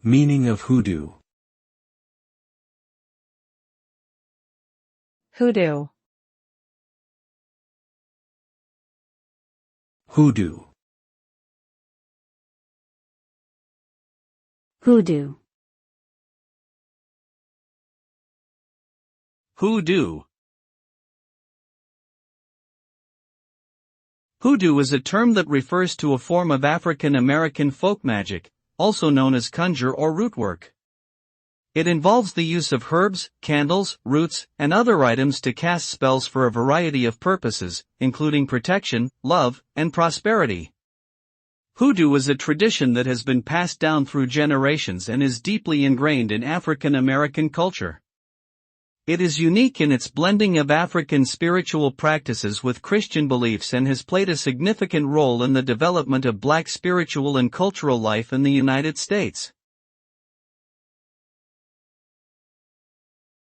Meaning of hoodoo. Hoodoo. Hoodoo. Hoodoo. Hoodoo. Hoodoo is a term that refers to a form of African American folk magic, also known as conjure or root work. It involves the use of herbs, candles, roots, and other items to cast spells for a variety of purposes, including protection, love, and prosperity. Hoodoo is a tradition that has been passed down through generations and is deeply ingrained in African American culture. It is unique in its blending of African spiritual practices with Christian beliefs and has played a significant role in the development of Black spiritual and cultural life in the United States.